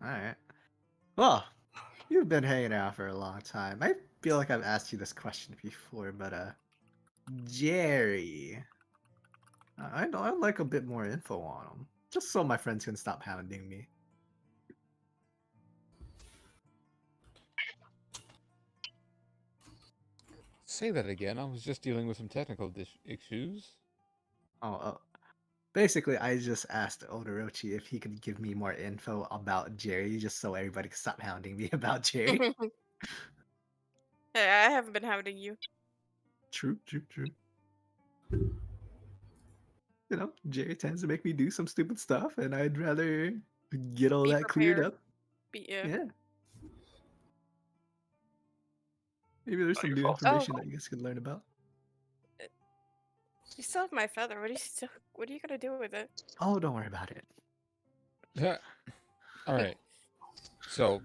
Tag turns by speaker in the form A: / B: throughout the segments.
A: All right. Well, you've been hanging out for a long time. I feel like I've asked you this question before, but Jerry, I'd like a bit more info on him, just so my friends can stop hounding me.
B: Say that again. I was just dealing with some technical issues.
A: Oh, basically, I just asked Odorochi if he could give me more info about Jerry, just so everybody can stop hounding me about Jerry.
C: Hey, I haven't been hounding you.
A: True, true, true. Jerry tends to make me do some stupid stuff, and I'd rather get all
C: Be
A: that cleared
C: prepared.
A: up.
C: Yeah.
A: Yeah, maybe there's some new
C: Oh,
A: information that you guys can learn about.
C: you still have my feather. What are you gonna do with it?
A: Oh, don't worry about it.
B: All right. So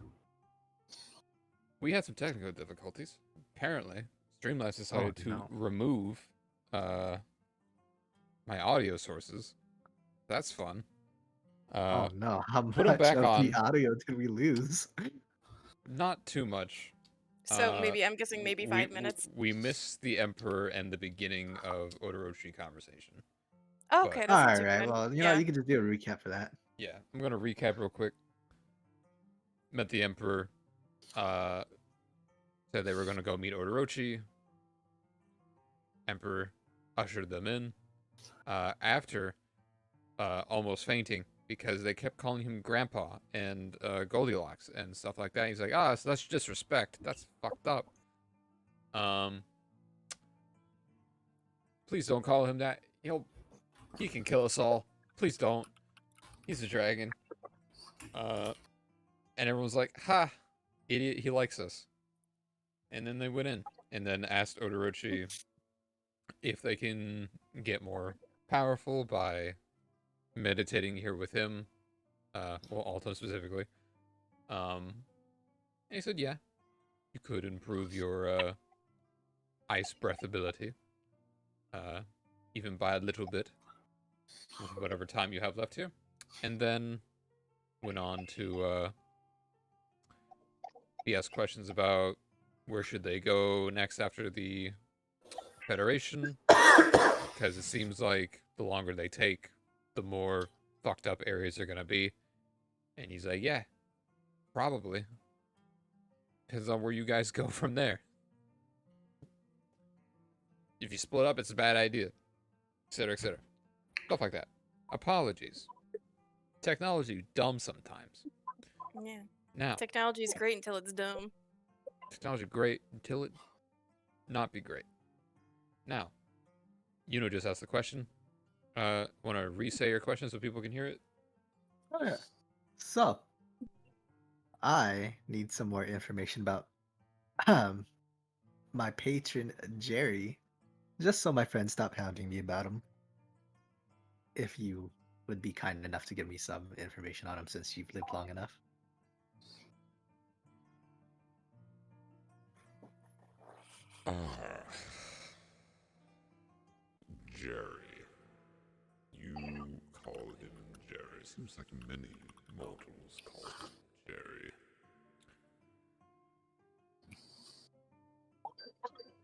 B: we had some technical difficulties. Apparently, Streamlabs
A: Oh
B: decided to
A: no.
B: remove uh, my audio sources. That's fun.
A: Oh no. How
B: Put them
A: much
B: back
A: of the
B: on.
A: audio did we lose?
B: Not too much.
C: So maybe I'm guessing maybe
B: We
C: 5 minutes.
B: we missed the Emperor and the beginning of Odorochi conversation.
C: Okay,
B: But
C: that's not
A: All
C: too
A: right.
C: bad.
A: Well,
C: Yeah.
A: you can just do a recap for that.
B: yeah, I'm gonna recap real quick. Met the Emperor. Uh, Said they were gonna go meet Odorochi. Emperor ushered them in. After almost fainting because they kept calling him Grandpa and Goldilocks and stuff like that. He's like, so that's disrespect. That's fucked up. Um, please don't call him that. He can kill us all. Please don't. He's a dragon. And everyone's like, ha, idiot. He likes us. And then they went in and then asked Odorochi if they can get more powerful by meditating here with him. Well, Alto specifically. And he said, yeah, you could improve your ice breath ability, uh, even by a little bit, with whatever time you have left here. And then went on to be asked questions about where should they go next after the Federation, because it seems like the longer they take, the more fucked up areas are gonna be. And he's like, yeah, probably. Depends on where you guys go from there. If you split up, it's a bad idea, etc., etc. Stuff like that. Apologies. Technology dumb sometimes.
C: Yeah.
B: Now,
C: Technology is great until it's dumb.
B: technology great until it not be great. Now, just asked the question. Want to re-say your question so people can hear it?
A: Oh yeah. So, I need some more information about um my patron Jerry, just so my friends stop hounding me about him. If you would be kind enough to give me some information on him since you've lived long enough.
D: Ah, Jerry. You call him Jerry. Seems like many mortals call him Jerry.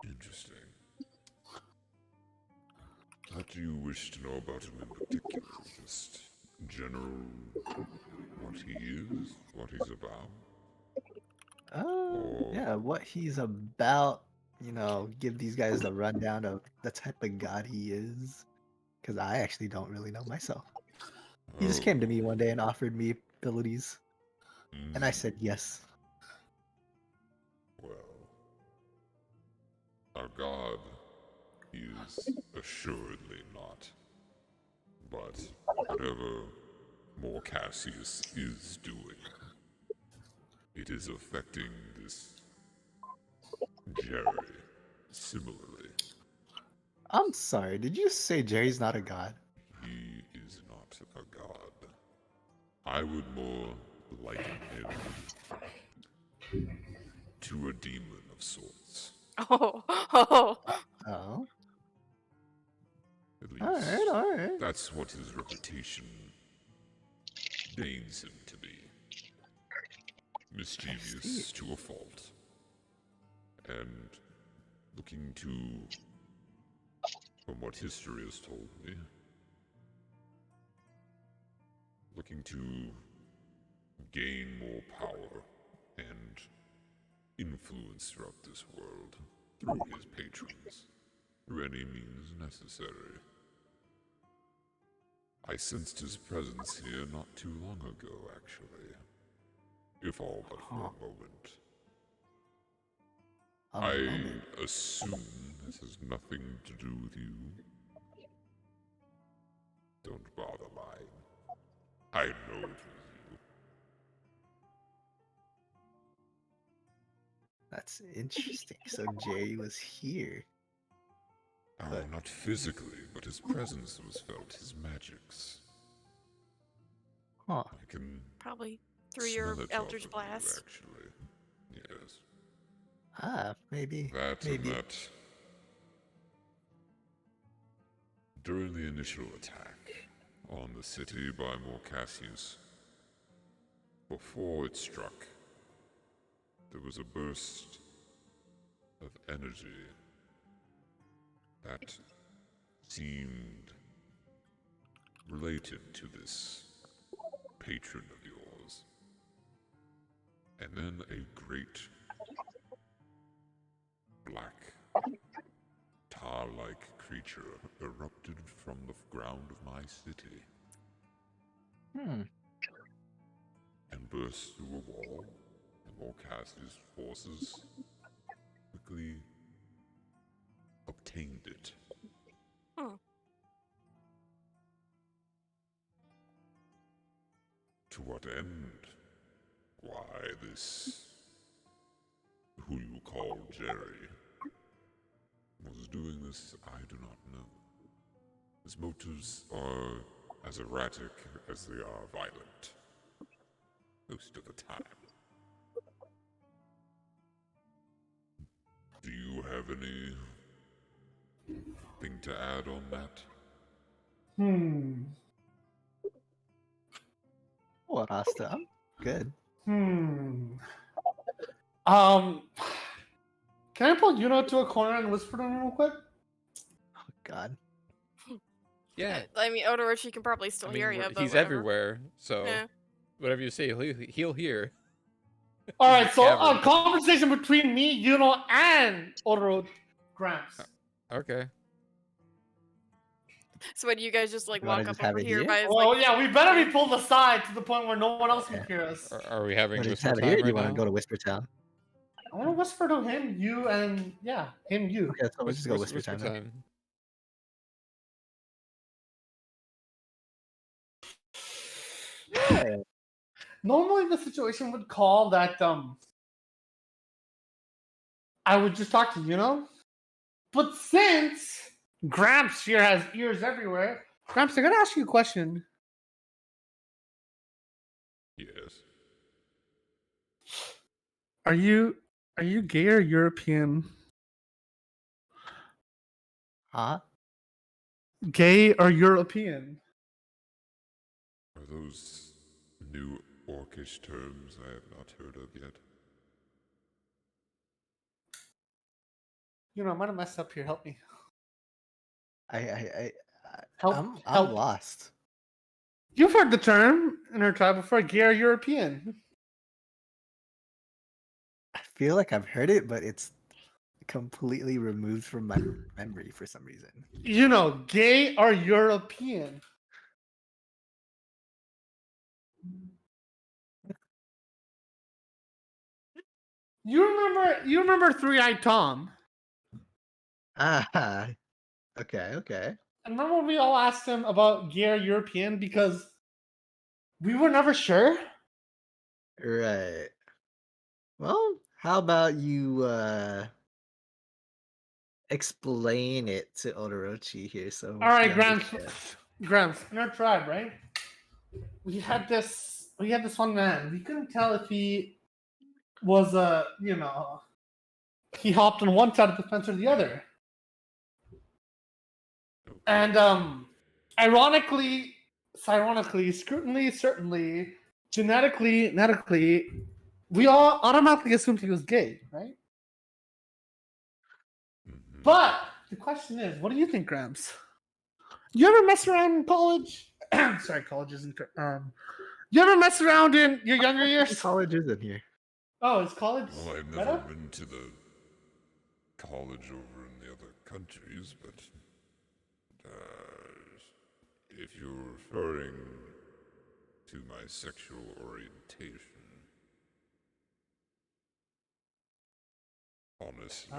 D: Interesting. What do you wish to know about him in particular? Just general what he is, what he's about? Or
A: Yeah, what he's about, give these guys the rundown of the type of god he is. Because I actually don't really know myself. He just
D: oh,
A: came to me one day and offered me abilities, and I
D: mm,
A: said yes.
D: well, a god is assuredly not. But whatever more Cassius is doing, it is affecting this Jerry similarly.
A: I'm sorry, did you say Jerry's not a god?
D: He is not a god. I would more liken him to a demon of sorts.
C: Oh, oh.
A: Oh,
D: At
A: alright,
D: least,
A: alright.
D: that's what his reputation deigns him to be. mischievous to a fault. And looking to, from what history has told me, looking to gain more power and influence throughout this world through his patrons, through any means necessary. I sensed his presence here not too long ago, actually. If all but for a moment.
A: A
D: I
A: moment.
D: assume this has nothing to do with you. Don't bother lying. I know it was you.
A: That's interesting. So Jerry was here.
D: Oh, not physically, but his presence was felt, his magics.
A: Huh.
D: I can
C: Probably through
D: smell
C: your
D: it off
C: Eldritch
D: of
C: Blast.
D: you, actually. Yes.
A: Maybe.
D: That
A: maybe.
D: and that. During the initial attack on the city by Morcassius, before it struck, there was a burst of energy that seemed related to this patron of yours. And then a great black tar-like creature erupted from the ground of my city and burst through a wall, and Morcassius' forces quickly obtained it. To what end? Why this, who you call Jerry, was doing this, I do not know. His motives are as erratic as they are violent. Most of the time. Do you have anything to add on that?
A: Well, Asta, I'm good.
E: Can I pull Juno to a corner and whisper to him real quick?
A: Oh, God.
B: Yeah.
C: I mean, Odorochi can probably
B: I
C: still
B: mean,
C: hear you, but
B: he's
C: whatever.
B: everywhere, so
C: Yeah.
B: whatever you say, he'll hear.
E: All
B: He's
E: right, so
B: cavern.
E: a conversation between me, Juno, and Otoro Gramps.
B: Okay.
C: So when you guys just like
A: You wanna
C: walk
A: just
C: up
A: have
C: over
A: it
C: here
A: here?
C: by his
E: Well,
C: like.
E: yeah, we better
C: yeah.
E: be pulled aside to the point where no one else can
A: Okay.
E: hear us.
B: Are we having
A: You wanna just
B: whisper
A: have it here?
B: time
A: Or do you
B: right
A: want to
B: now?
A: go to Whisper Town?
E: I want to whisper to him, you, and yeah, him, you.
A: Okay, so we'll just go Whisper
B: Whisper
A: Town then.
B: time.
A: Yeah.
E: Normally, the situation would call that I would just talk to Juno, but since Gramps here has ears everywhere, Gramps, I gotta ask you a question.
D: Yes.
E: Are you gay or European?
A: Huh?
E: Gay or European?
D: Are those new orcish terms I have not heard of yet?
E: You know, I might have messed up here. Help me.
A: I'm
E: Help.
A: lost.
E: You've heard the term in our tribe before, gay or European.
A: I feel like I've heard it, but it's completely removed from my memory for some reason.
E: You know, gay or European. You remember Three-Eyed Tom?
A: Ah, okay.
E: And remember when we all asked him about gay or European because we were never sure?
A: Right. Well, how about you explain it to Odorochi here so
E: All right,
A: he understands.
E: Gramps, in our tribe, right? We had this one man. We couldn't tell if he was he hopped on one side of the fence or the other. And ironically, certainly, genetically, we all automatically assumed he was gay, right?
D: Mhm.
E: But the question is, what do you think, Gramps? You ever mess around in college? Sorry, college isn't. You ever mess around in your younger years?
A: College isn't here.
E: Oh, is college
D: Well, I've
E: better?
D: never been to the college over in the other countries, but if you're referring to my sexual orientation, honestly,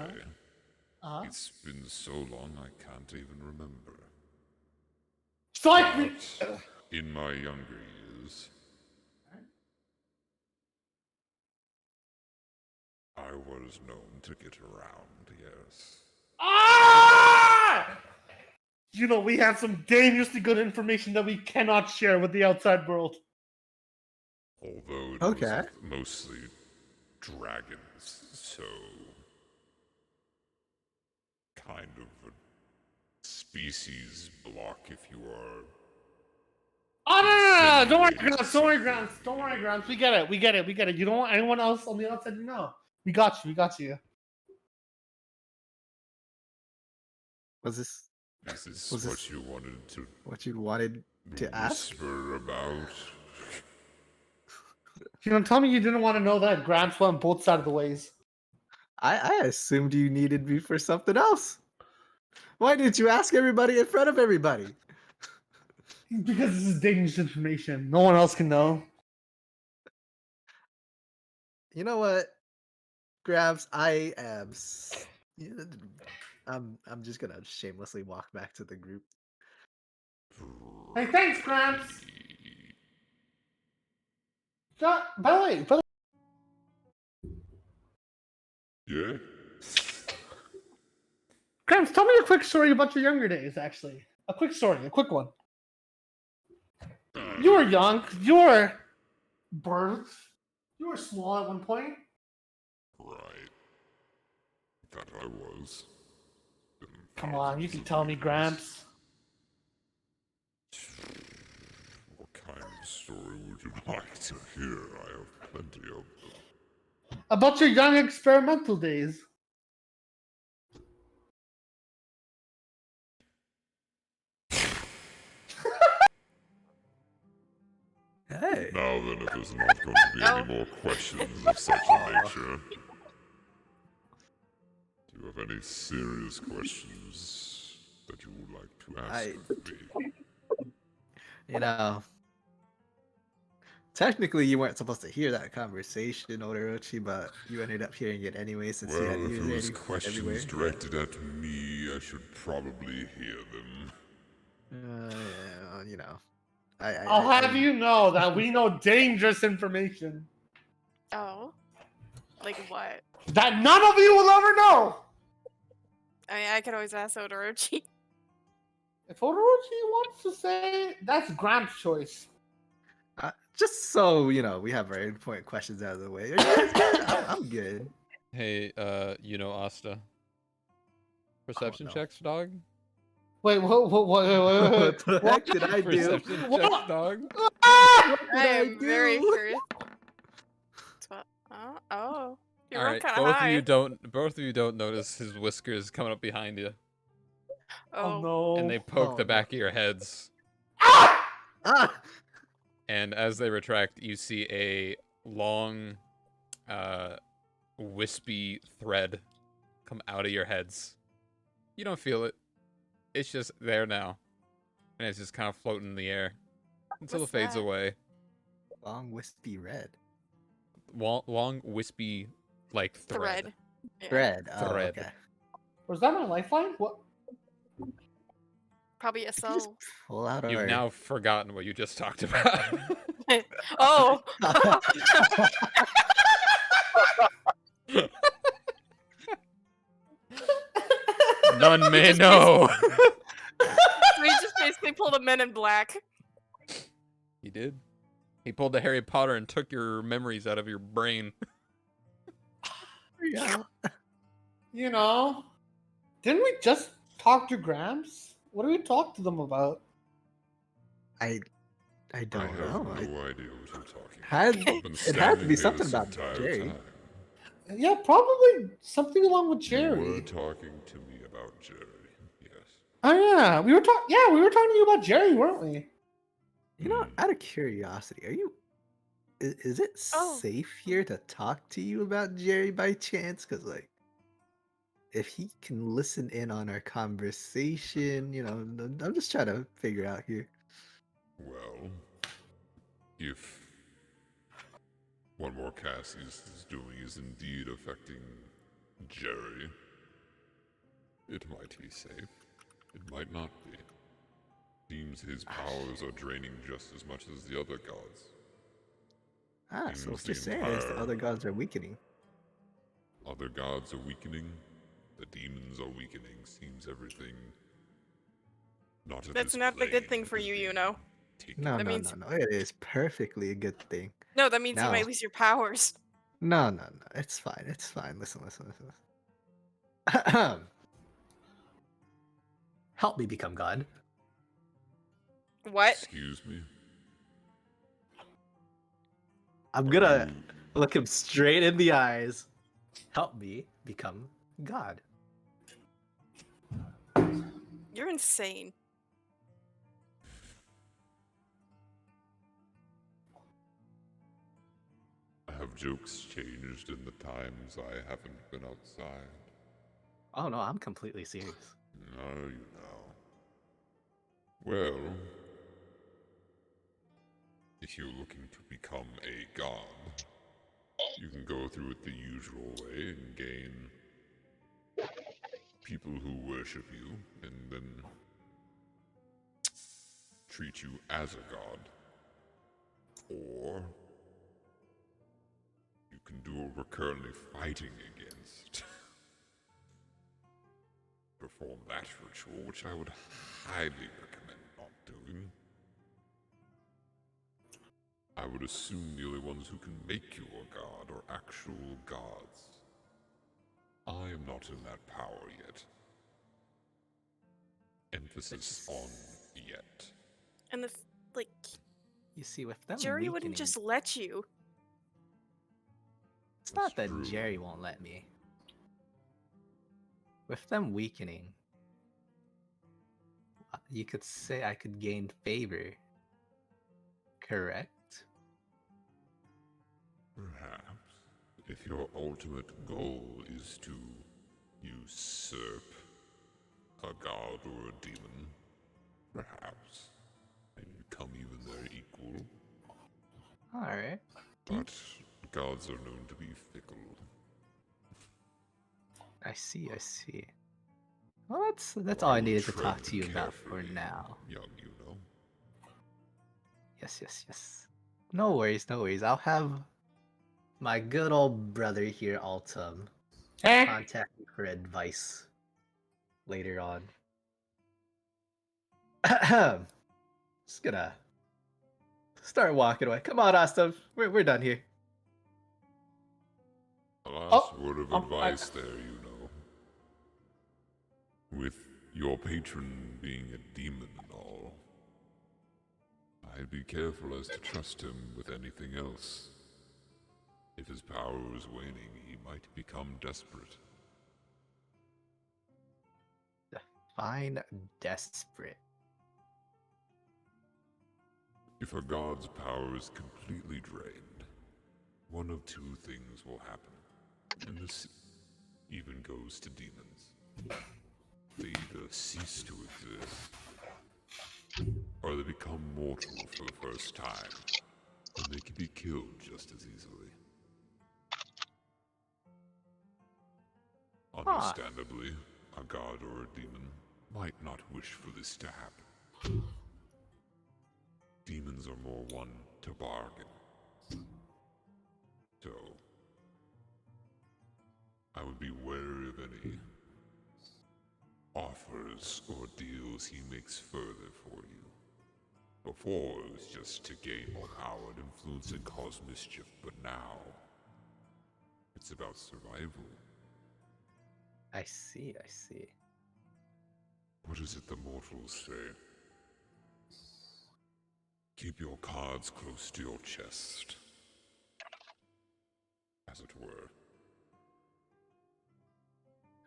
E: Uh-huh.
D: it's been so long I can't even remember.
E: So I.
D: But in my younger years, I was known to get around, yes.
E: Ah! You know, we have some dangerously good information that we cannot share with the outside world.
D: Although it
A: Okay.
D: was mostly dragons, so kind of a species block if you are.
E: Oh, no. Don't worry,
D: Insinuating
E: Gramps. Don't worry,
D: something.
E: Gramps. Don't worry, Gramps. We get it. We get it. We get it. You don't want anyone else on the outside to know. We got you. We got you.
A: Was this
D: Is this
A: Was
D: what
A: this-
D: you wanted to
A: what you wanted to ask?
D: whisper about?
E: You know, tell me you didn't want to know that Gramps went both sides of the ways.
A: I assumed you needed me for something else. Why didn't you ask everybody in front of everybody?
E: Because this is dangerous information. No one else can know.
A: You know what, Grabs? I'm just gonna shamelessly walk back to the group.
E: Hey, thanks, Gramps. By the way,
D: Yeah?
E: Gramps, tell me a quick story about your younger days, actually. A quick story, a quick one. You were young. You were birthed. You were small at one point.
D: Right. That I was. In
E: Come on, you
D: thousands
E: can
D: of
E: tell me,
D: years.
E: Gramps.
D: What kind of story would you like to hear? I have plenty of them.
E: About your young experimental days.
A: Hey,
D: Now then, if there's not going to be any more questions of such a nature, do you have any serious questions that you would like to ask of me?
A: you know, technically you weren't supposed to hear that conversation, Odorochi, but you ended up hearing it anyway since you had
D: Well, if
A: ears
D: it was
A: everywhere.
D: questions directed at me, I should probably hear them.
A: Yeah, you know,
E: I'll have you know that we know dangerous information
C: Oh. Like what?
E: that none of you will ever know.
C: I mean, I could always ask Odorochi.
E: If Odorochi wants to say, that's Gramps' choice.
A: Just so you know, we have our important questions out of the way. Are you guys good? I'm good.
B: Hey, Asta. Perception
A: no.
B: checks, dog.
E: Wait, what?
A: What the heck did I do?
B: Perception
E: What?
B: checks, dog.
E: Ah!
A: What did
C: I
A: I
C: am very
A: do?
C: curious. Oh. You
B: All
C: rolled
B: right,
C: kind of
B: both
C: high.
B: of you don't notice his whiskers coming up behind you,
E: Oh,
C: Oh.
E: no.
B: and they poke
A: Oh,
B: the
A: no.
B: back of your heads.
E: Ah!
A: Ah!
B: And as they retract, you see a long, wispy thread come out of your heads. You don't feel it. It's just there now. And it's just kind of floating in the air until
C: What's
B: it fades
C: that?
B: away.
A: Long wispy red
B: Long, wispy, like thread.
C: Yeah.
A: thread. Oh,
B: Thread.
A: okay.
E: Was that my lifeline? What?
C: Probably a
A: Did you just
C: soul.
A: pull out
B: You've
A: our...
B: now forgotten what you just talked about.
C: Oh.
B: None may
C: Just
B: know.
C: So he just basically pulled a Men in Black.
B: He did. He pulled the Harry Potter and took your memories out of your brain.
A: yeah.
E: You know, didn't we just talk to Gramps? What did we talk to them about?
A: I I
D: I
A: don't
D: have
A: know.
D: no
A: I
D: idea what you're talking
A: had
D: about. I've been
A: it had to
D: standing
A: be
D: here
A: something
D: this
A: about
D: entire
A: Jerry.
D: time.
E: Yeah, probably something along with
D: You were
E: Jerry.
D: talking to me about Jerry. Yes.
E: Oh yeah, we were talking. Yeah, we were talking to you about Jerry, weren't we?
A: You know,
D: Hmm.
A: out of curiosity, are you? Is it
C: Oh.
A: safe here to talk to you about Jerry by chance? Because like, if he can listen in on our conversation, I'm just trying to figure out here.
D: Well, if what more Cassius is doing is indeed affecting Jerry, it might be safe. It might not be. Seems his powers are draining just as much as the other gods.
A: So
D: Seems
A: what
D: the
A: you're saying is the
D: entire
A: other gods are weakening.
D: other gods are weakening, the demons are weakening. Seems everything not of
C: That's
D: this
C: not a good
D: plane
C: thing for
D: is
C: you, you
D: being
C: know.
D: taken.
A: No,
C: That
A: no,
C: means
A: no, no. It is perfectly a good thing.
C: no. That means you
A: Now,
C: might lose your powers.
A: no, no, no. It's fine. It's fine. Listen, listen, listen. Help me become God.
C: What?
D: Excuse me?
A: I'm
D: Are
A: gonna
D: you
A: look him straight in the eyes. Help me become God.
C: You're insane.
D: have jokes changed in the times I haven't been outside?
A: Oh no, I'm completely serious.
D: No, you know. Well, if you're looking to become a god, you can go through it the usual way and gain people who worship you and then treat you as a god. Or you can do what we're currently fighting against. Perform that ritual, which I would highly recommend not doing. I would assume the only ones who can make you a god are actual gods. I am not in that power yet. Emphasis on yet.
C: And like
A: You see, with them
C: Jerry
A: weakening,
C: wouldn't just let you.
A: it's not
D: That's
A: that
D: true.
A: Jerry won't let me. With them weakening, you could say I could gain favor. Correct?
D: Perhaps, if your ultimate goal is to usurp a god or a demon, perhaps, and become even their equal.
A: Alright.
D: But gods are known to be fickle.
A: I see, I see. Well, that's
D: So
A: all I
D: will
A: needed to
D: tread
A: talk to you about for
D: carefully,
A: now.
D: young you know.
A: Yes, yes, yes. No worries, no worries. I'll have my good old brother here, Altum, contact me for advice later on. Just gonna start walking away. Come on, Astum. We're done here.
D: A last
E: Oh,
D: word of
E: I-
D: advice there, you know. With your patron being a demon and all, I'd be careful as to trust him with anything else. If his power is waning, he might become desperate.
A: Fine, desperate.
D: If a god's power is completely drained, one of two things will happen. And this even goes to demons. They either cease to exist, or they become mortal for the first time, and they can be killed just as easily.
A: Huh.
D: Understandably, a god or a demon might not wish for this to happen. Demons are more one to bargain. So, I would be wary of any offers or deals he makes further for you. Before, it was just to gain more power and influence and cause mischief, but now, it's about survival.
A: I see, I see.
D: What is it the mortals say? Keep your cards close to your chest, as it were.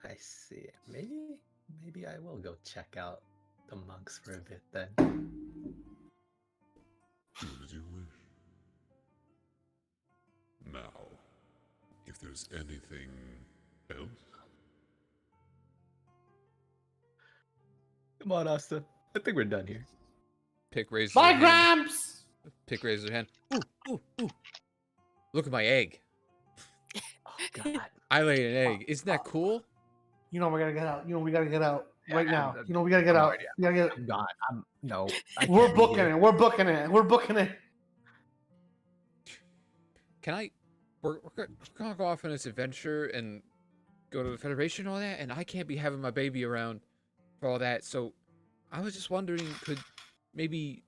A: I see. Maybe I will go check out the monks for a bit then.
D: Do as you wish. Now, if there's anything else,
A: Come on, Asta. I think we're done here.
B: Pick raises
E: Bye,
B: her hand.
E: Gramps.
B: Pick raises her hand. Ooh. Look at my egg.
A: Oh God.
B: I laid an egg. Isn't that cool?
E: You know we gotta get out. You know we gotta get out right
A: Yeah,
E: now.
A: I'm-
E: You know we gotta get
A: I'm
E: out.
A: already out.
E: We gotta get.
A: I'm gone. I
E: We're
A: can't be
E: booking
A: here.
E: it. We're booking it. We're booking it.
B: Can I? We're gonna go off on this adventure and go to the Federation and all that, and I can't be having my baby around for all that. So I was just wondering, could maybe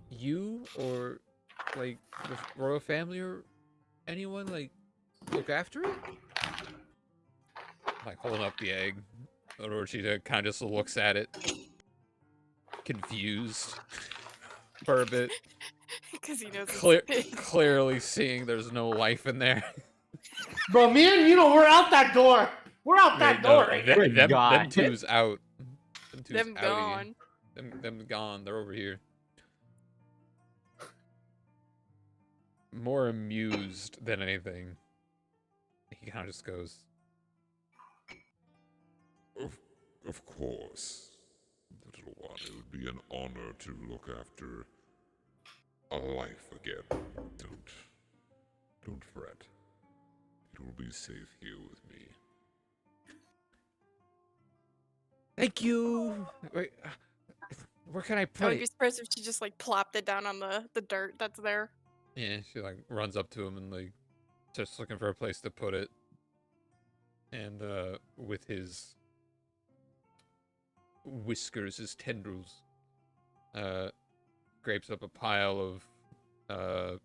B: you or like the royal family or anyone like look after it? Like holding up the egg, Orochi kind of just looks at it, confused for a bit,
C: Because he knows it's
B: Clear,
C: big.
B: clearly seeing there's no life in there.
E: Bro, me and we're out that door. We're out that
B: No,
E: door right now.
A: We're
B: them
A: gone.
B: two's out. Them two's
C: Them
B: outie.
C: gone.
B: Them gone. They're over here. More amused than anything. He kind of just goes,
D: of course, little one, it would be an honor to look after a life again. Don't fret. It will be safe here with me.
B: "Thank you." Wait, where can I
C: I
B: put
C: would be
B: it?
C: surprised if she just like plopped it down on the dirt that's there.
B: Yeah, she like runs up to him and like starts looking for a place to put it. And with his whiskers, his tendrils, scrapes up a pile of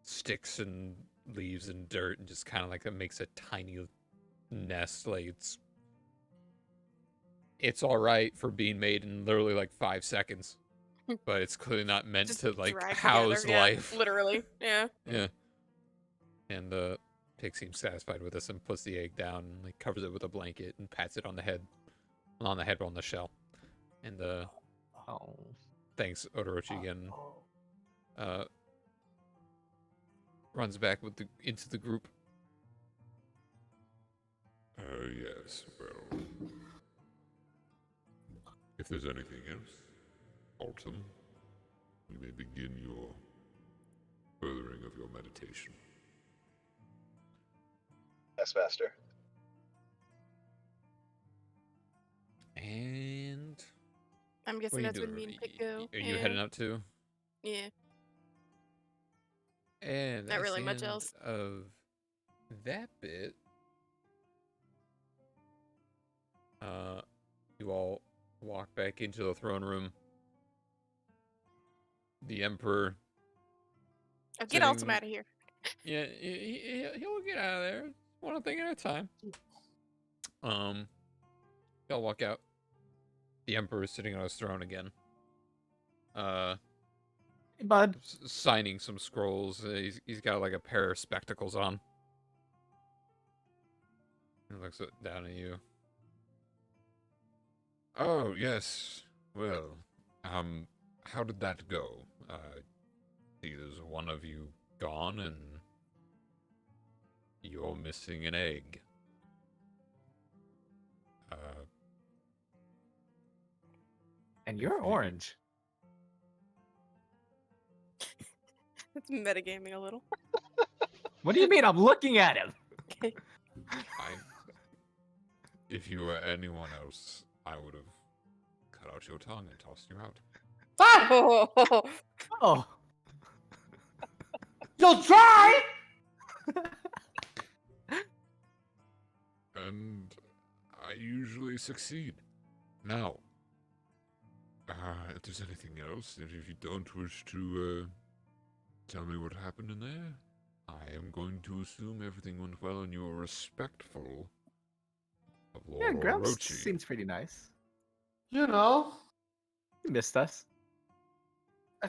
B: sticks and leaves and dirt and just kind of like makes a tiny nest. Like it's all right for being made in literally like 5 seconds, but it's clearly not meant
C: Just
B: to like
C: drag
B: house
C: together, yeah,
B: life.
C: literally, yeah.
B: Yeah. And Pig seems satisfied with this and puts the egg down and like covers it with a blanket and pats it on the head, on the shell. And
A: Oh.
B: thanks Odorochi again. Runs back into the group.
D: Yes, well. If there's anything else, Autumn, we may begin your furthering of your meditation.
A: Yes, Master.
B: And
C: I'm
B: what
C: guessing
B: are you
C: that's
B: doing?
C: when me and Pick go.
B: Are you heading out too?
C: Yeah.
B: And
C: Not
B: that's
C: really
B: the
C: much
B: end
C: else.
B: of that bit. You all walk back into the throne room. The Emperor.
C: Oh, get Altum
B: sitting-
C: out of here.
B: Yeah, he'll get out of there. One thing at a time. Y'all walk out. The Emperor is sitting on his throne again.
A: Hey, bud.
B: Signing some scrolls. He's got like a pair of spectacles on. He looks down at you.
D: Oh, yes. Well, how did that go?
B: See, there's one of you gone, and you're missing an egg.
A: And you're orange.
C: It's metagaming a little.
A: What do you mean? I'm looking at him.
D: If you were anyone else, I would have cut out your tongue and tossed you out.
E: Ah!
C: Oh,
A: Oh.
E: You'll try.
D: And I usually succeed. Now, if there's anything else, if you don't wish to tell me what happened in there, I am going to assume everything went well and you were respectful of Lord
A: Yeah, Grumps
D: Orochi.
A: seems pretty nice.
E: You know.
A: He missed us.
E: I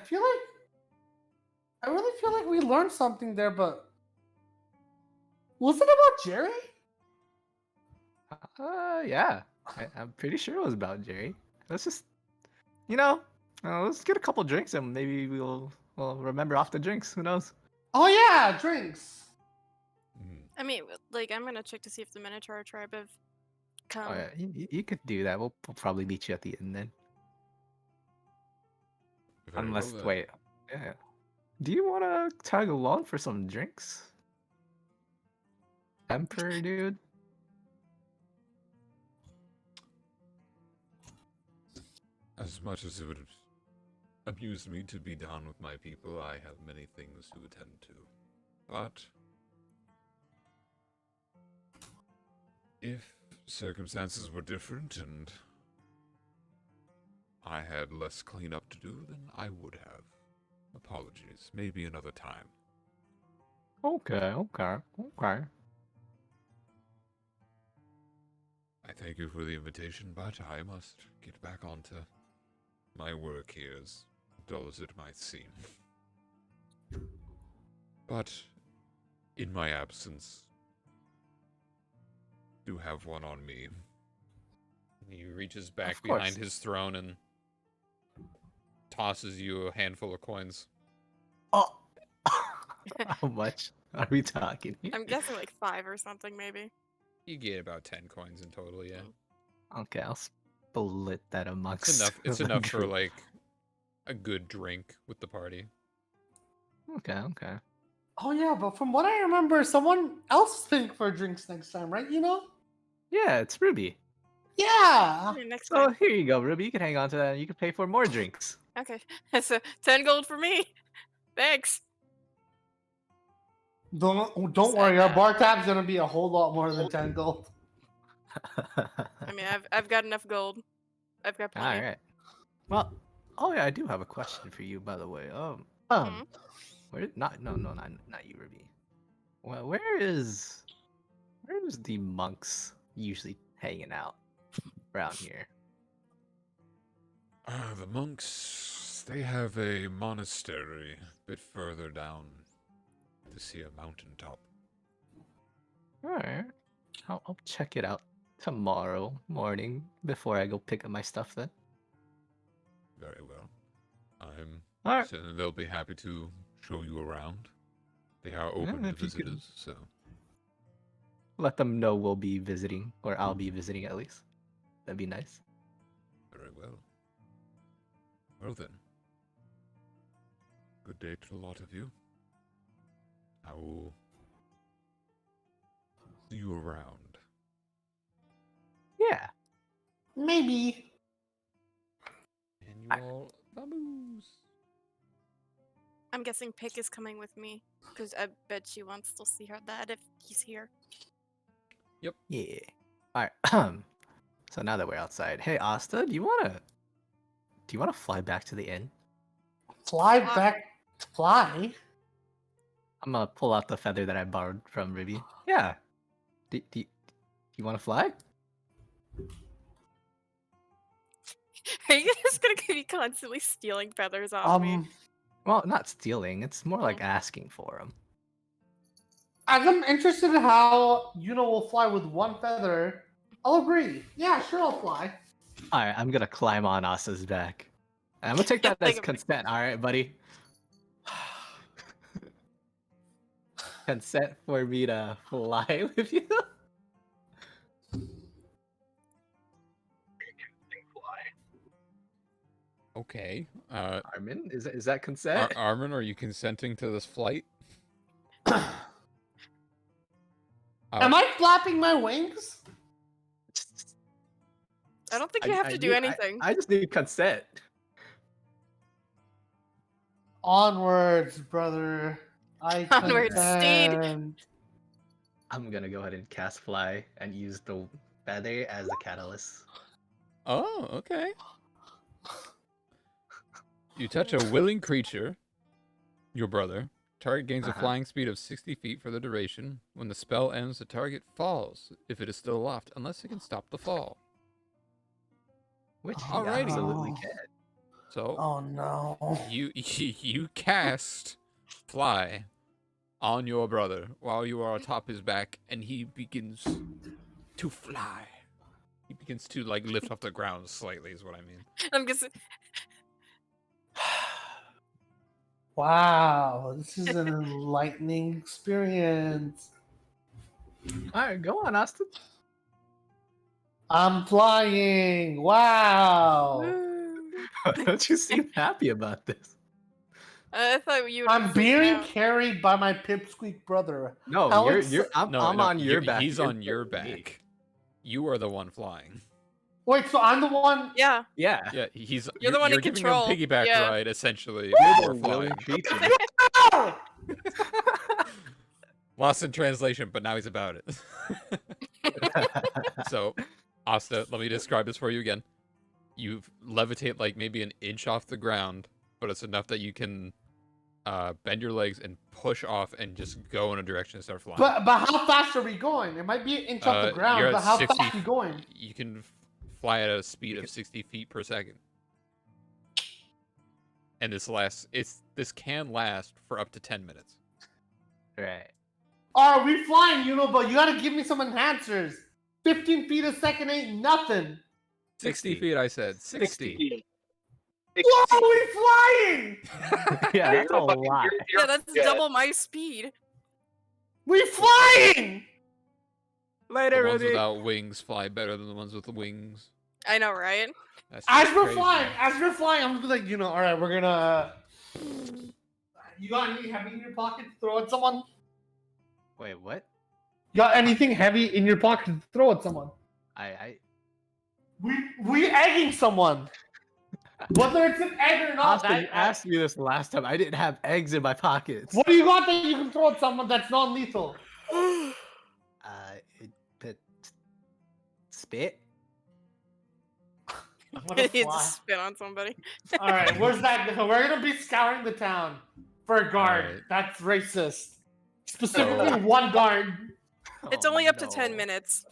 E: really feel like we learned something there, but was it about Jerry?
A: Yeah. I'm pretty sure it was about Jerry. Let's just, let's get a couple drinks and maybe we'll remember off the drinks. Who knows?
E: Oh yeah, drinks.
B: Mhm.
C: I mean, like, I'm gonna check to see if the Minotaur tribe have come.
A: Oh yeah, you could do that. We'll probably meet you at the end then.
B: Very
A: Unless,
B: well, then.
A: wait, yeah. Do you want to tag along for some drinks? Emperor, dude?
D: As much as it would amuse me to be down with my people, I have many things to attend to. But if circumstances were different and I had less cleanup to do, then I would have. Apologies. Maybe another time.
A: Okay.
D: I thank you for the invitation, but I must get back onto my work here, as dull as it might seem. But in my absence, do have one on me.
B: He reaches back
A: Of course.
B: behind his throne and tosses you a handful of coins.
A: Oh, how much are we talking here?
C: I'm guessing like 5 or something, maybe.
B: You get about 10 coins in total, yeah.
A: Okay, I'll split that amongst.
B: It's enough. It's
A: the
B: enough for
A: group.
B: like a good drink with the party.
A: Okay.
E: Oh yeah, but from what I remember, someone else is paying for drinks next time, right?
A: Yeah, it's Ruby.
E: Yeah.
C: Okay, next
A: So
C: time.
A: here you go, Ruby. You can hang on to that and you can pay for more drinks.
C: Okay, so 10 gold for me. Thanks.
E: Don't
C: Said
E: worry, our
C: that.
E: bar tab's gonna be a whole lot more than 10 gold.
C: I mean, I've got enough gold. I've got plenty.
A: All right. Well, oh yeah, I do have a question for you, by the way.
C: Mhm.
A: Where? Not you, Ruby. Well, where's the monks usually hanging out around here?
D: The monks, they have a monastery a bit further down this here mountaintop.
A: All right, I'll check it out tomorrow morning before I go pick up my stuff. Then.
D: Very well. I'm
A: All right.
D: certain they'll be happy to show you around. They are open to
A: if you could-
D: visitors, so
A: Let them know we'll be visiting, or I'll be visiting at least. That'd be nice.
D: very well. Well then. Good day to a lot of you. I will see you around.
A: Yeah.
E: Maybe.
B: And you
A: I-
B: all vamoose.
C: I'm guessing Pick is coming with me because I bet she wants to see her dad if he's here.
A: Yeah. All right. So now that we're outside, hey Asta, do you wanna fly back to the inn?
E: Fly back. Fly?
A: I'm gonna pull out the feather that I borrowed from Ruby. Yeah. Do you want to fly?
C: Are you just gonna be constantly stealing feathers off me?
A: Well, not stealing. It's more like asking for them.
E: As I'm interested in how will fly with one feather, I'll agree. Yeah, sure, I'll fly.
A: All right, I'm gonna climb on Asa's back. I'm gonna take that
C: Like
A: as
C: a-
A: consent. All right, buddy. Consent for me to fly with you.
B: Okay.
A: Armin, is that consent?
B: Armin, are you consenting to this flight?
E: Am I flapping my wings?
C: I don't think you have to do anything.
A: I just need consent.
E: Onwards, brother.
C: Onwards, steed.
E: consent.
A: I'm gonna go ahead and cast fly and use the feather as the catalyst.
B: Oh, okay. You touch a willing creature, your brother. Target gains a
A: Uh-huh.
B: flying speed of 60 feet for the duration. When the spell ends, the target falls if it is still aloft, unless it can stop the fall.
A: Which he
B: Alrighty.
A: absolutely
E: Oh.
A: can.
B: So
E: Oh no.
B: you cast fly on your brother while you are atop his back, and he begins to fly. He begins to like lift off the ground slightly, is what I mean.
C: I'm guessing.
E: Wow, this is an enlightening experience.
A: All right, go on, Austin.
E: I'm flying. Wow.
A: Don't you seem happy about this?
C: I thought you would.
E: I'm
C: be freaking
E: being
C: out.
E: carried by my pipsqueak brother.
A: No,
E: How
A: you're. I'm
B: No,
A: on your back.
B: He's
A: you're
B: on your
A: pushing me.
B: back. You are the one flying.
E: Wait, so I'm the one.
C: Yeah.
A: Yeah.
B: Yeah, he's.
C: You're the one in
B: giving
C: control.
B: him piggyback
C: Yeah.
B: ride essentially.
A: You're
B: Before
A: the
B: flying.
A: willing creature.
E: Oh!
B: Lost in translation, but now he's about it. So, Asta, let me describe this for you again. You levitate like maybe an inch off the ground, but it's enough that you can bend your legs and push off and just go in a direction and start flying.
E: But how fast are we going? It might be an inch off the
B: You're
E: ground,
B: at
E: but how
B: 60
E: fast are we going?
B: You can fly at a speed of 60 feet per second. And this can last for up to 10 minutes.
A: Right.
E: Are we flying, but you gotta give me some enhancers. 15 feet a second ain't nothing.
B: 60 feet, I said. 60.
E: Whoa, we flying!
A: Yeah, that's a lot.
C: Yeah, that's double my speed.
E: We flying!
A: Later,
B: The ones
A: Rudy.
B: without wings fly better than the ones with the wings.
C: I know, right?
B: That's
E: As
B: just
E: we're
B: crazy.
E: flying, I'm like, all right, we're gonna. You got any heavy in your pocket to throw at someone?
A: Wait, what?
E: You got anything heavy in your pocket to throw at someone? We egging someone. Whether it's an egg or not.
A: Austin asked me this last time. I didn't have eggs in my pockets.
E: What do you got that you can throw at someone that's non-lethal?
A: It, spit.
E: I'm gonna
C: It's
E: fly.
C: spit on somebody.
E: All right, where's that? We're gonna be scouring the town for a guard.
B: Alright.
E: That's racist. Specifically, one guard.
C: It's
A: Oh,
C: only up to
A: no.
C: 10 minutes.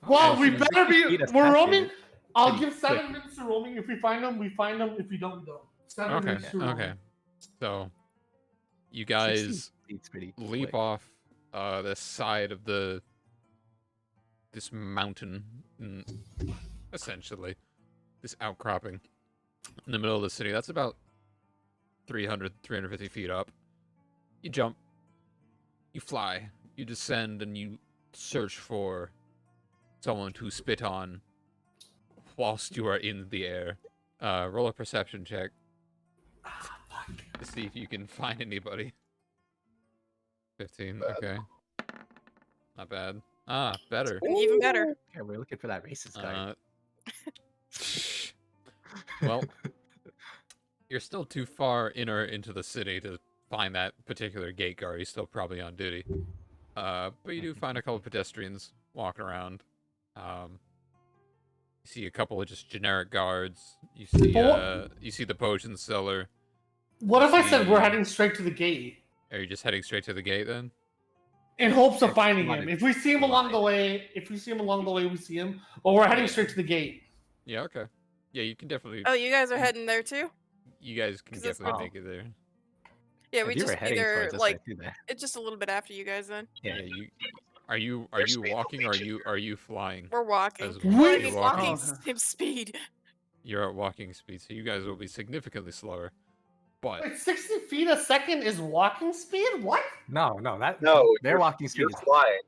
E: Well,
B: Okay,
E: we
B: so
E: better be.
A: Speed us
E: We're
A: past
E: roaming.
A: it.
E: I'll
A: Pretty
E: give 7
A: quick.
E: minutes to roaming. If we find them, we find them. If we don't, we don't. 7
B: Okay,
E: minutes to roaming.
B: okay. So, you
A: 60
B: guys
A: feet's pretty
B: leap
A: quick.
B: off the side of this mountain, essentially. This outcropping in the middle of the city. That's about 350 feet up. You jump, you fly, you descend, and you search for someone to spit on whilst you are in the air. Roll a perception check to see if you can find anybody. 15, okay. Not bad. Ah, better.
C: And even better.
A: Yeah, we're looking for that racist guy.
B: Well, you're still too far into the city to find that particular gate guard. He's still probably on duty. But you do find a couple pedestrians walking around. You see a couple of just generic guards. You see the potion seller.
E: What if I said we're heading straight to the gate
B: Are you just heading straight to the gate then?
E: in hopes of
A: Yeah,
E: finding
A: come on,
E: him? If we see him along the way, we see him. Or we're heading straight to the gate.
B: Yeah, okay. Yeah, you can definitely.
C: Oh, you guys are heading there too?
B: You guys can
C: 'cause that's
B: definitely
A: what-
B: make it there.
C: Yeah,
A: If
C: we
A: you were
C: just
A: heading
C: either
A: towards us,
C: like
A: I'd do that.
C: it's just a little bit after you guys then.
A: Yeah.
B: Yeah, you. Are you walking or are you flying?
C: We're walking.
B: As
C: Well,
B: well.
C: I
E: You're
C: mean,
B: walking.
C: walking
E: Oh.
C: same speed.
B: You're at walking speed, so you guys will be significantly slower. But
E: Wait, 60 feet a second is walking speed? What?
A: No,
F: No,
A: their walking speed
F: You're
A: is
F: flying.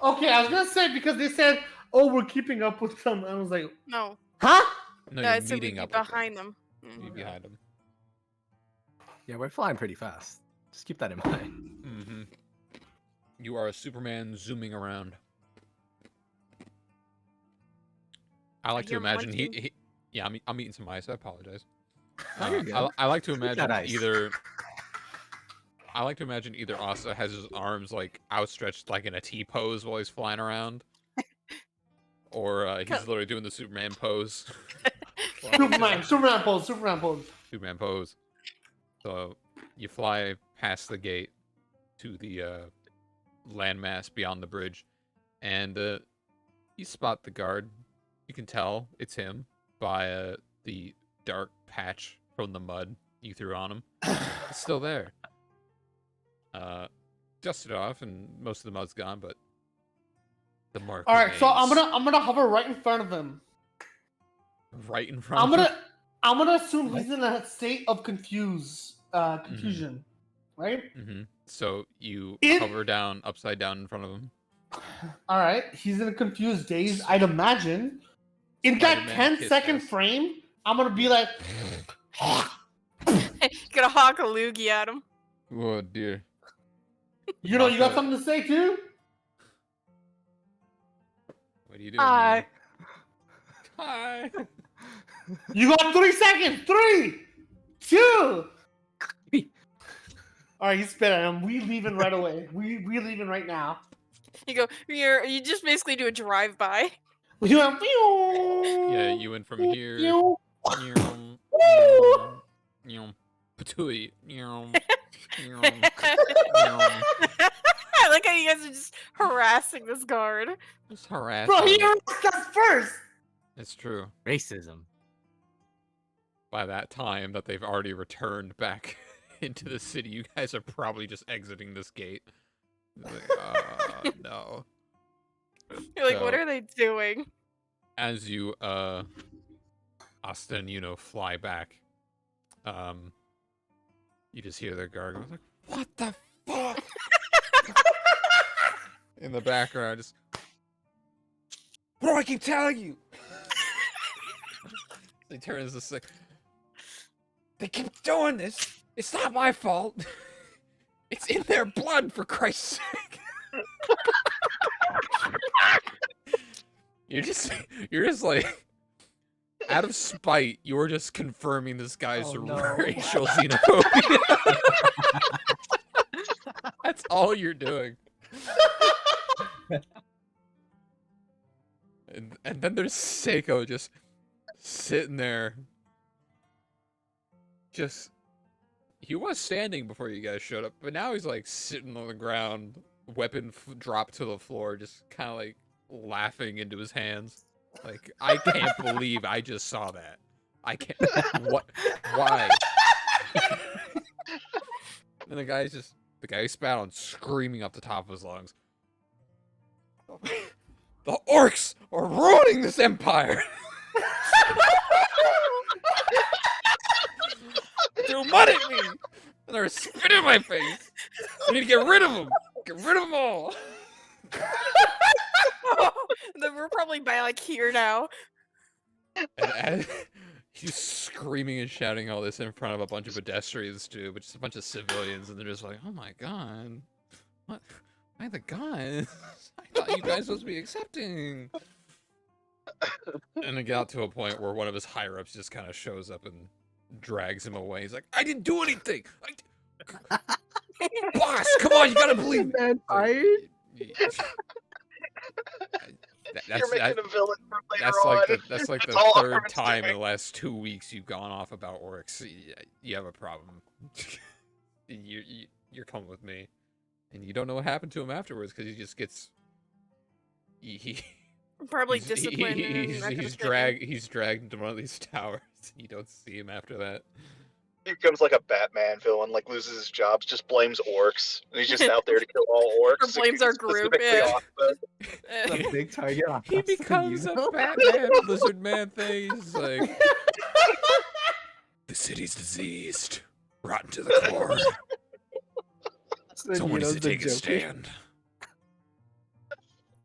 E: Okay, I was gonna say because they said, "Oh, we're keeping up with them." I was like,
C: No,
E: "Huh?"
B: no,
C: no,
B: you're
C: I said we'd
B: meeting
C: be
B: up with them.
C: behind them.
B: You're
C: Mhm.
B: behind them.
A: Yeah, we're flying pretty fast. Just keep that in mind.
B: Mm-hmm. You are a Superman zooming around. I like to
C: you're
B: imagine
C: munching?
B: he yeah, I'm eating some ice. I apologize.
A: No, you're good.
B: I like to
A: Eat that
B: imagine
A: ice.
B: either Asa has his arms like outstretched like in a T pose while he's flying around, or he's
C: Cut.
B: literally doing the Superman pose.
E: Superman pose.
B: Superman pose. So you fly past the gate to the landmass beyond the bridge, and you spot the guard. You can tell it's him by the dark patch from the mud you threw on him. It's still there. Dusted off, and most of the mud's gone, but the mark.
E: All right, so
B: remains.
E: I'm gonna hover right in front of him.
B: Right in front.
E: I'm gonna assume he's in a state of confusion, right?
B: Mm-hmm. So you
E: It-
B: hover down, upside down in front of him.
E: All right, he's in a confused daze. I'd imagine in that
B: Spider-Man
E: 10-second
B: kiss.
E: frame, I'm gonna be like,
C: Gonna hawk a loogie at him.
B: Oh dear.
E: you got something to say too?
B: What are you doing?
C: Hi.
B: man? Hi.
E: You got 3 seconds. 3, 2. All right, he's spit at him. We leaving right away. We leaving right now.
C: You go. You just basically do a drive by.
E: We went.
B: Yeah, you went from here.
E: Pew.
B: Patooey.
C: I like how you guys are just harassing this guard.
B: Just harass.
E: Bro, he
B: him.
E: harassed us first.
B: It's true.
A: Racism.
B: By that time that they've already returned back into the city, you guys are probably just exiting this gate. Like, no.
C: You're like, what
B: So-
C: are they doing?
B: As you Austin, fly back, you just hear their gargles like, what the fuck? In the background, just, what do I keep telling you? He turns this like, they keep doing this. It's not my fault. It's in their blood, for Christ's sake. You're just like, out of spite, you're just confirming this guy's
E: Oh, no.
B: racial xenophobia. That's all you're doing. And then there's Seiko just sitting there. He was standing before you guys showed up, but now he's like sitting on the ground, weapon dropped to the floor, just kind of like laughing into his hands. Like, I can't believe I just saw that. I can't. What? Why? And the guy spat on, screaming up the top of his lungs. The orcs are ruining this empire. Threw mud at me, and they're spitting in my face. I need to get rid of them. Get rid of them all.
C: Then we're probably by like here now.
B: And as he's screaming and shouting all this in front of a bunch of pedestrians too, but just a bunch of civilians, and they're just like, "Oh my god, what? Why the guns? I thought you guys were supposed to be accepting." And it got to a point where one of his higher ups just kind of shows up and drags him away. He's like, "I didn't do anything. Boss, come on, you gotta believe me."
A: Man, fired?
F: You're making a villain for later
B: That's
F: on.
B: that's like the
F: all
B: third
F: Armin's
B: time in
F: doing.
B: the last 2 weeks you've gone off about orcs. You have a problem. You're coming with me, and you don't know what happened to him afterwards because he just gets.
C: Probably
B: He's-
C: disciplined.
B: He's dragged into one of these towers. You don't see him after that.
F: He becomes like a Batman villain, like loses his jobs, just blames orcs, and he's just out there to kill all orcs.
C: Or blames our group,
F: specifically
C: yeah.
F: Austin.
A: It's a big target on
B: He
A: us, you
B: becomes a
A: know?
B: Batman lizard man thing. He's like, the city's diseased, rotten to the core.
A: So,
B: Someone needs
A: the
B: to take a
A: Joker.
B: stand.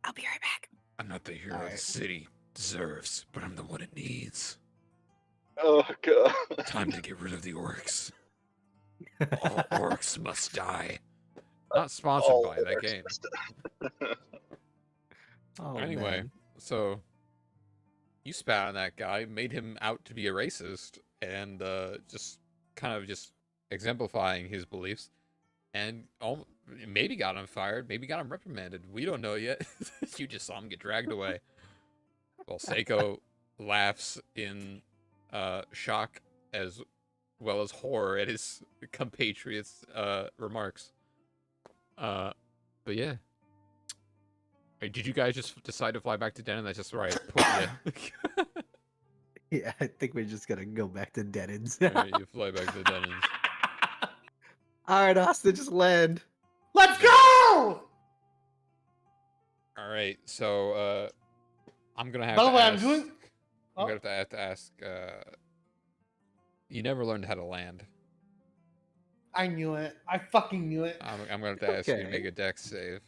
C: I'll be right back.
B: I'm not the hero
A: Alright.
B: the city deserves, but I'm the one it needs.
F: Oh god.
B: Time to get rid of the orcs. All orcs must die. Not sponsored
F: All
B: by that
F: orcs
B: game.
F: must-
A: Oh,
B: Anyway,
A: man.
B: so you spat on that guy, made him out to be a racist, and just kind of just exemplifying his beliefs, and maybe got him fired, maybe got him reprimanded. We don't know yet. You just saw him get dragged away. Well, Seiko laughs in shock as well as horror at his compatriots' remarks. But yeah. Wait, did you guys just decide to fly back to Den, and that's just where I put you?
A: Yeah, I think we're just gonna go back to dead ends.
B: Alright, you fly back to the dead ends.
A: Alright, Austin, just land.
E: Let's go!
B: Alright, so I'm gonna have
E: By the
B: to
E: way,
B: ask.
E: I'm doing.
B: I'm
E: Oh,
B: gonna have to ask. You never learned how to land.
E: I knew it. I fucking knew it.
B: I'm gonna have to ask you to make
A: Okay.
B: a dex save.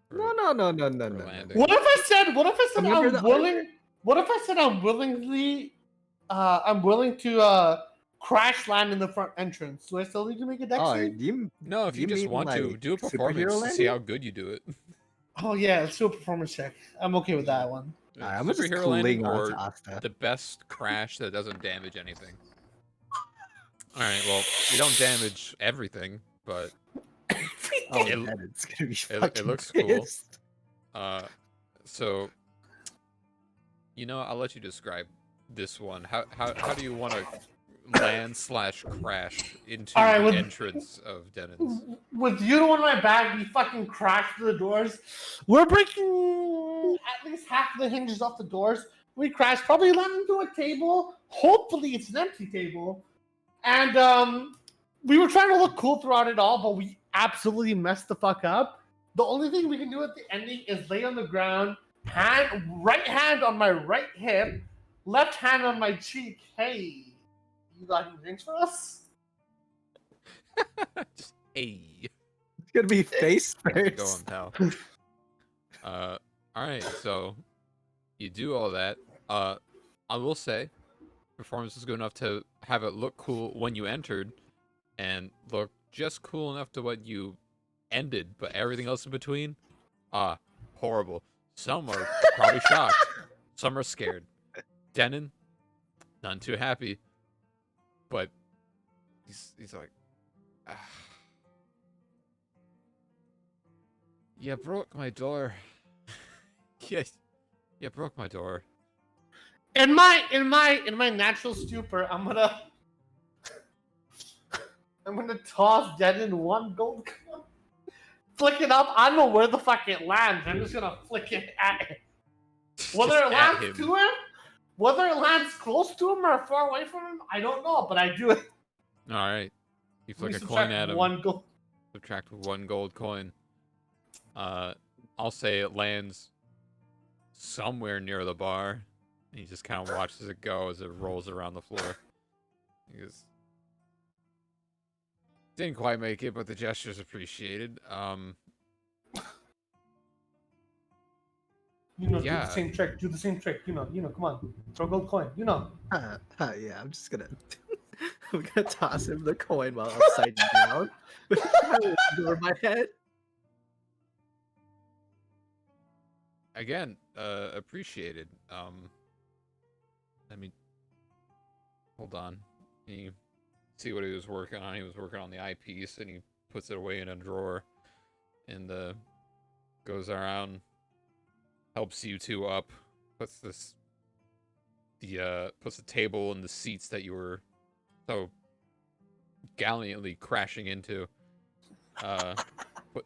B: for-
A: No.
B: for
A: No.
B: landing.
E: What if I said? What if I said
A: Remember
E: I'm
A: the
E: willing? What if I said I'm willingly? I'm willing to crash land in the front entrance. Do I still need to make a deck
A: Oh,
E: save?
B: No, if you just
A: mean,
B: want to,
A: like,
B: do a
A: superhero
B: performance to see
A: landing?
B: how good you do it.
E: Oh yeah, let's do a performance check. I'm okay with that one.
A: Alright, I'm just
B: Superhero landing
A: cling on
B: or
A: to Asta.
B: the best crash that doesn't damage anything. Alright, well, you don't damage everything, but
A: Oh,
B: It-
A: that is gonna be
B: it
A: fucking
B: looks cool.
A: pissed.
B: so I'll let you describe this one. How do you want to land / crash into
E: Alright,
B: the
E: with-
B: entrance of Denon's?
E: With you on my back, we fucking crash through the doors. We're breaking at least half of the hinges off the doors. We crash, probably land into a table. Hopefully, it's an empty table. And we were trying to look cool throughout it all, but we absolutely messed the fuck up. The only thing we can do at the ending is lay on the ground, right hand on my right hip, left hand on my cheek. Hey, you got any drinks for us?
B: Just, hey.
A: It's gonna be face
B: Going,
A: first.
B: pal. Alright, so you do all that. I will say, performance was good enough to have it look cool when you entered, and look just cool enough to what you ended, but everything else in between, horrible. Some are probably shocked. Some are scared. Denon, none too happy. But he's like, ah. You broke my door. Yes, you broke my door.
E: In my natural stupor, I'm gonna toss Denon one gold coin. Flick it up. I don't know where the fuck it lands. I'm just gonna flick it at him. Whether
B: Just
E: it
B: at
E: lands
B: him.
E: to him, whether it lands close to him or far away from him, I don't know, but I do it.
B: All right, you
E: We
B: flick a coin
E: subtract
B: at him.
E: one gold.
B: Subtract one gold coin. I'll say it lands somewhere near the bar, and he just kind of watches it go as it rolls around the floor. He goes, didn't quite make it, but the gesture's appreciated.
E: You know,
B: Yeah.
E: do the same trick. Do the same trick. You know. Come on, throw gold coin. You know.
A: Yeah, I'm just gonna I'm gonna toss him the coin while upside down over my head.
B: Again, appreciated. Let me hold on. You see what he was working on. He was working on the eyepiece, and he puts it away in a drawer, and goes around, helps you two up, puts puts the table and the seats that you were so gallantly crashing into,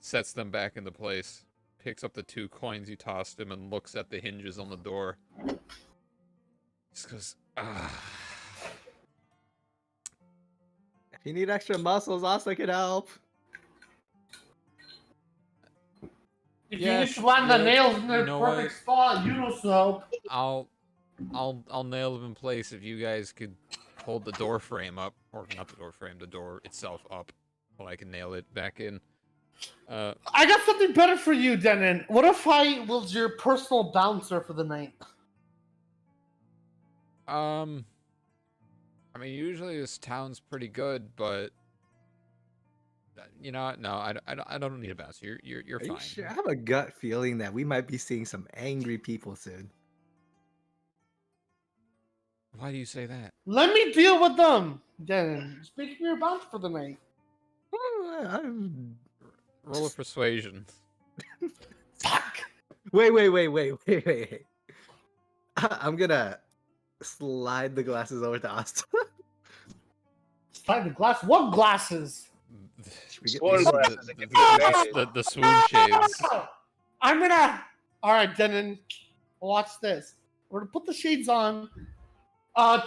B: sets them back into place, picks up the 2 coins you tossed him, and looks at the hinges on the door. Just goes, ah.
A: If you need extra muscles, also can help.
E: If
B: Yeah,
E: you just land the
B: yeah,
E: nails in their
B: you know
E: perfect
B: what?
E: spot, you know so.
B: I'll nail them in place if you guys could hold the door frame up, or not the door frame, the door itself up, while I can nail it back in.
E: I got something better for you, Denon. What if I was your personal bouncer for the night?
B: I mean, usually this town's pretty good, but you know, no, I don't need a bouncer. You're
A: Are you
B: fine.
A: sure? I have a gut feeling that we might be seeing some angry people soon.
B: Why do you say that?
E: Let me deal with them, Denon. Just make me your bouncer for the night.
A: I'm-
B: Roll of persuasion.
E: Fuck.
A: Wait. I'm gonna slide the glasses over to Asta.
E: Slide the glass. What glasses?
A: Should we get
F: Swan
A: these-
F: glasses that give you advantage.
B: The swoon shades.
E: I'm gonna. All right, Denon. Watch this. We're gonna put the shades on.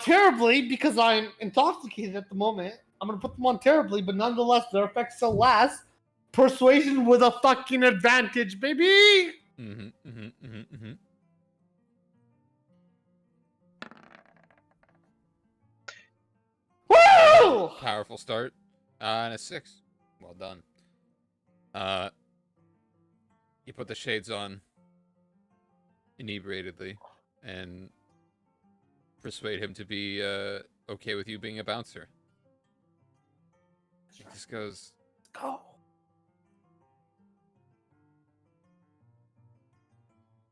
E: Terribly, because I'm intoxicated at the moment. I'm gonna put them on terribly, but nonetheless, their effects still last. Persuasion with a fucking advantage, baby! Woo!
B: Powerful start. And a 6. Well done. You put the shades on inebriatedly and persuade him to be okay with you being a bouncer. He just goes,
E: Go.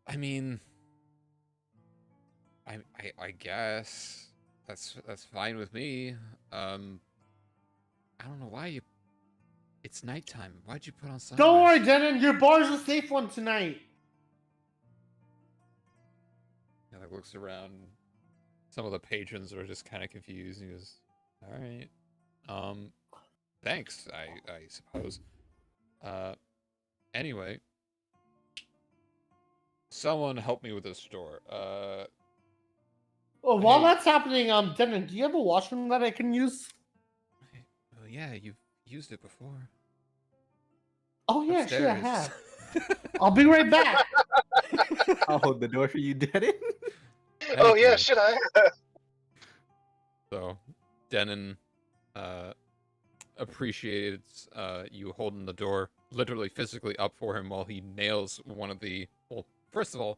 B: I mean, I guess that's fine with me. I don't know why you. It's nighttime. Why'd you put on sunglasses?
E: Don't worry, Denon. Your bar's a safe one tonight.
B: He like looks around. Some of the patrons are just kind of confused. He goes, "All right, thanks. I suppose. Anyway, someone help me with this door.
E: Well, while
B: Hey.
E: that's happening, Denon, do you have a washroom that I can use?
B: Well, yeah, you've used it before.
E: Oh yeah, sure I
B: Upstairs.
E: have. I'll be right back.
A: I'll hold the door for you, Denon.
F: Oh
B: Thank
F: yeah,
B: you.
F: should I?
B: So, Denon appreciates you holding the door literally physically up for him while he nails one of the. Well, first of all,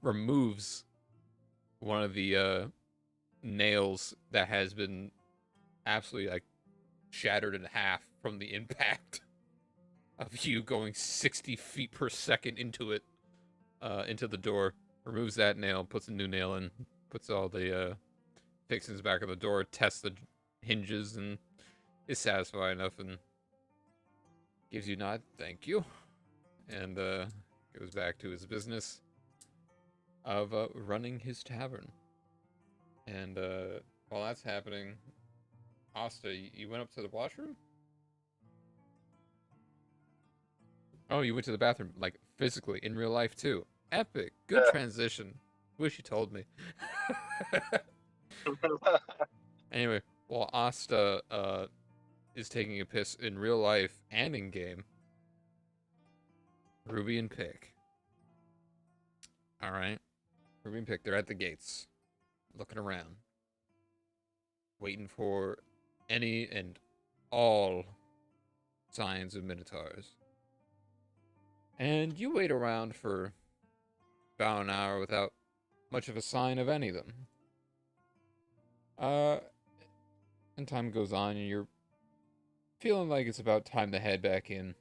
B: removes one of the nails that has been absolutely like shattered in half from the impact of you going 60 feet per second into it, into the door. Removes that nail, puts a new nail in, puts all the fixings back on the door, tests the hinges, and is satisfied enough and gives you a nod, thank you, and goes back to his business of running his tavern. And while that's happening, Asta, you went up to the washroom? Oh, you went to the bathroom, like physically, in real life too. Epic. Good
F: Yeah.
B: transition. Wish you told me. Anyway, while Asta is taking a piss in real life and in game, Ruby and Pick. Alright. Ruby and Pick, they're at the gates. Looking around. Waiting for any and all signs of Minotaurs. And you wait around for about an hour without much of a sign of any of them. And time goes on and you're feeling like it's about time to head back in.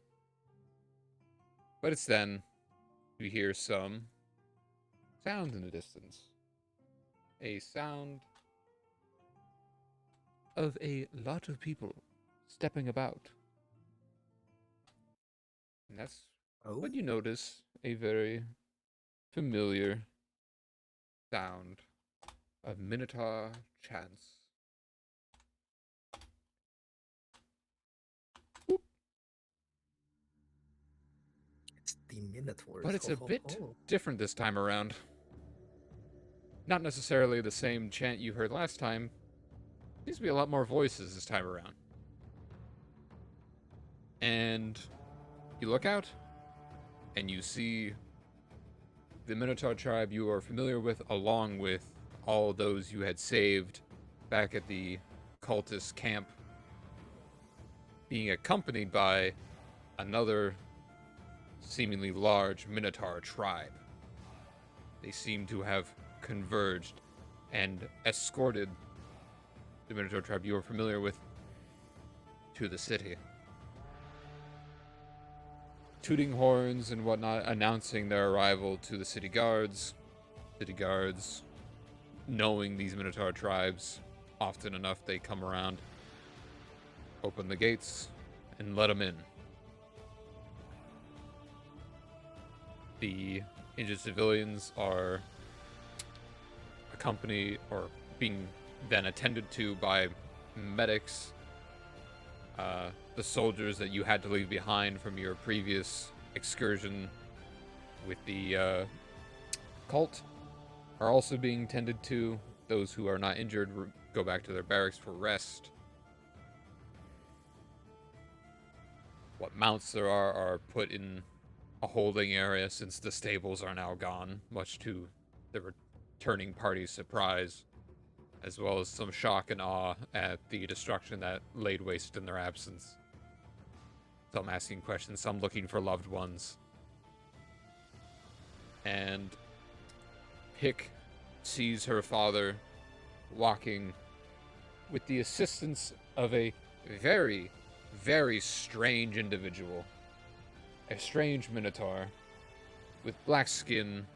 B: But it's then you hear some sound in the distance. A sound of a lot of people stepping about. And that's
A: Oh,
B: what you notice, a very familiar sound of Minotaur chants.
A: it's the Minotaurs.
B: But it's
A: Ho,
B: a
A: ho,
B: bit
A: ho.
B: different this time around. Not necessarily the same chant you heard last time. Seems to be a lot more voices this time around. And you look out, and you see the Minotaur tribe you are familiar with, along with all those you had saved back at the cultist camp, being accompanied by another seemingly large Minotaur tribe. They seem to have converged and escorted the Minotaur tribe you are familiar with to the city. Tooting horns and whatnot, announcing their arrival to the city guards. City guards, knowing these Minotaur tribes, often enough they come around, open the gates, and let them in. The injured civilians are accompanied or being then attended to by medics. The soldiers that you had to leave behind from your previous excursion with the cult are also being tended to those who are not injured go back to their barracks for rest. What mounts there are put in a holding area since the stables are now gone, much to the returning party's surprise, as well as some shock and awe at the destruction that laid waste in their absence. Some asking questions, some looking for loved ones. And Pick sees her father walking with the assistance of a very, very strange individual. A strange minotaur with black skin,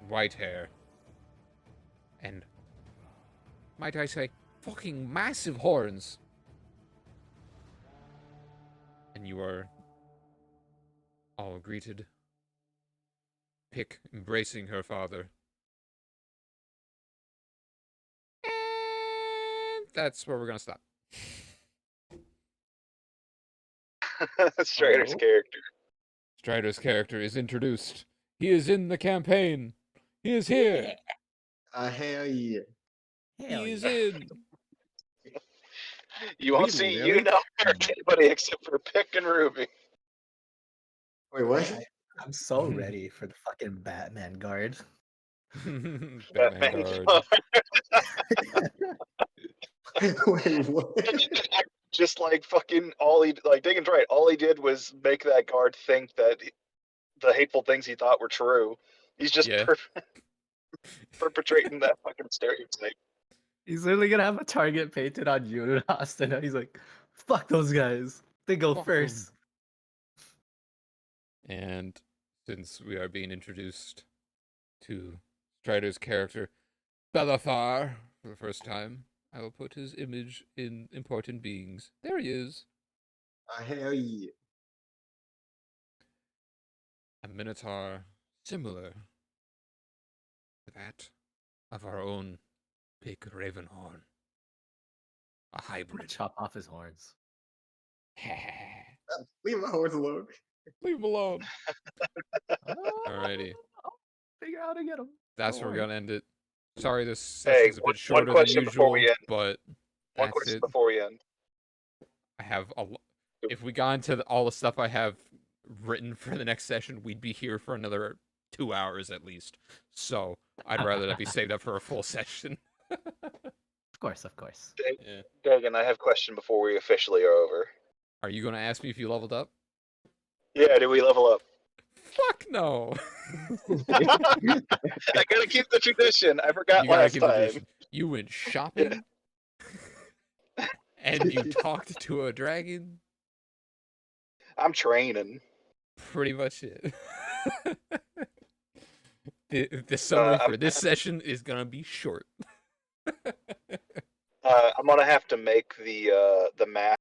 B: white hair, and, might I say, fucking massive horns. And you are all greeted. Pick embracing her father. And that's where we're gonna stop.
F: Strider's
B: Oh.
F: character.
B: Strider's character is introduced. He is in the campaign. He is here.
G: Hell yeah.
A: Hell
B: He is
A: yeah.
B: in.
F: You won't
A: We
F: see
A: really-
F: you know anybody except for Pick and Ruby.
G: Wait, what?
A: I'm so ready for the fucking Batman guard.
B: Batman
F: Batman
B: guard.
G: Wait, what?
F: Just like fucking Diggins right. All he did was make that guard think that the hateful things he thought were true. He's just
B: Yeah.
F: perpetrating that fucking stereotype.
A: He's literally gonna have a target painted on you and Austin. And he's like, fuck those guys. They go
B: Fuck
A: first.
B: And since we are being introduced to Strider's character, Bellathar, for the first time, I will put his image in important beings. There he is.
G: Hell yeah.
B: A minotaur similar to that of our own Pick Ravenhorn. A
A: I'm gonna
B: hybrid.
A: chop off his horns.
G: Leave my horse alone.
B: Leave him alone.
A: Oh,
B: Alrighty.
A: I'll figure out how to get him.
B: That's
A: Don't
B: where we're
A: worry.
B: gonna end it. Sorry this
F: Hey,
B: session's a
F: one
B: bit shorter than
F: question before we
B: usual,
F: end.
B: but
F: One
B: that's
F: question
B: it.
F: before we end.
B: I have a if we got into all the stuff I have written for the next session, we'd be here for another 2 hours at least. So I'd rather that be saved up for a full session.
A: Of course, of course.
B: Yeah.
F: Dagan, I have a question before we officially are over.
B: Are you gonna ask me if you leveled up?
F: Yeah, did we level up?
B: Fuck no.
F: I gotta keep the tradition. I forgot
B: You gotta
F: last
B: keep the
F: time.
B: tradition. You went shopping and you talked to a dragon.
F: I'm training.
B: Pretty much it. The summary for this session is gonna be short.
F: I'm gonna have to make the map